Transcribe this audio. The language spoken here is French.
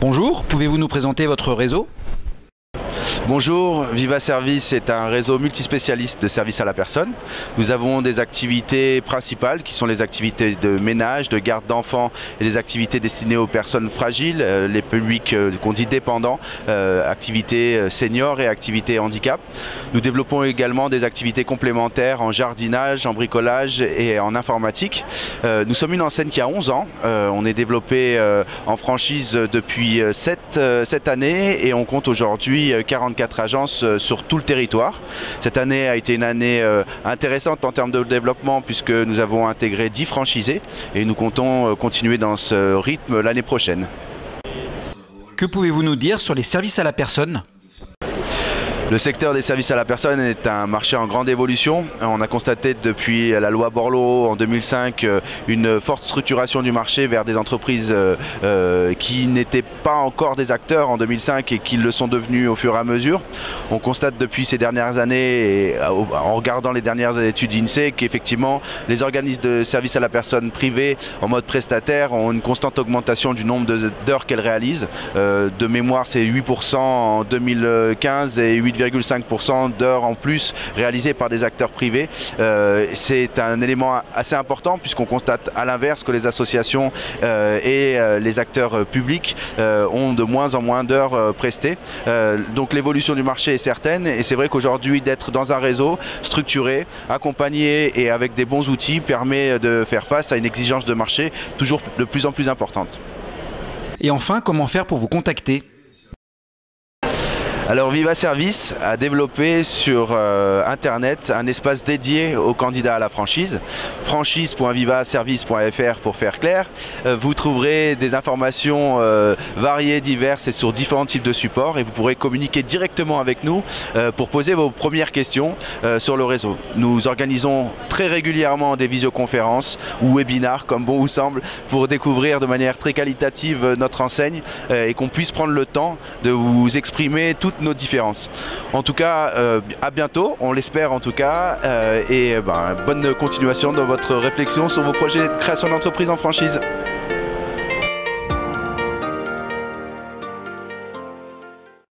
Bonjour, pouvez-vous nous présenter votre réseau ? Bonjour, Viva Service est un réseau multispécialiste de services à la personne. Nous avons des activités principales qui sont les activités de ménage, de garde d'enfants et les activités destinées aux personnes fragiles, les publics qu'on dit dépendants, activités seniors et activités handicap. Nous développons également des activités complémentaires en jardinage, en bricolage et en informatique. Nous sommes une enseigne qui a 11 ans. On est développé en franchise depuis 7 années et on compte aujourd'hui 44 agences sur tout le territoire. Cette année a été une année intéressante en termes de développement puisque nous avons intégré 10 franchisés et nous comptons continuer dans ce rythme l'année prochaine. Que pouvez-vous nous dire sur les services à la personne ? Le secteur des services à la personne est un marché en grande évolution. On a constaté depuis la loi Borloo en 2005 une forte structuration du marché vers des entreprises qui n'étaient pas encore des acteurs en 2005 et qui le sont devenus au fur et à mesure. On constate depuis ces dernières années, et en regardant les dernières études INSEE, qu'effectivement les organismes de services à la personne privés en mode prestataire ont une constante augmentation du nombre d'heures qu'elles réalisent. De mémoire, c'est 8% en 2015 et 8,5% d'heures en plus réalisées par des acteurs privés. C'est un élément assez important puisqu'on constate à l'inverse que les associations et les acteurs publics ont de moins en moins d'heures prestées. Donc l'évolution du marché est certaine et c'est vrai qu'aujourd'hui d'être dans un réseau structuré, accompagné et avec des bons outils permet de faire face à une exigence de marché toujours de plus en plus importante. Et enfin, comment faire pour vous contacter ? Alors Viva Service a développé sur internet un espace dédié aux candidats à la franchise, franchise.vivaservice.fr pour faire clair. Vous trouverez des informations variées, diverses et sur différents types de supports et vous pourrez communiquer directement avec nous pour poser vos premières questions sur le réseau. Nous organisons très régulièrement des visioconférences ou webinars comme bon vous semble pour découvrir de manière très qualitative notre enseigne et qu'on puisse prendre le temps de vous exprimer toutes nos différences. En tout cas, à bientôt, on l'espère en tout cas, et bonne continuation dans votre réflexion sur vos projets de création d'entreprise en franchise.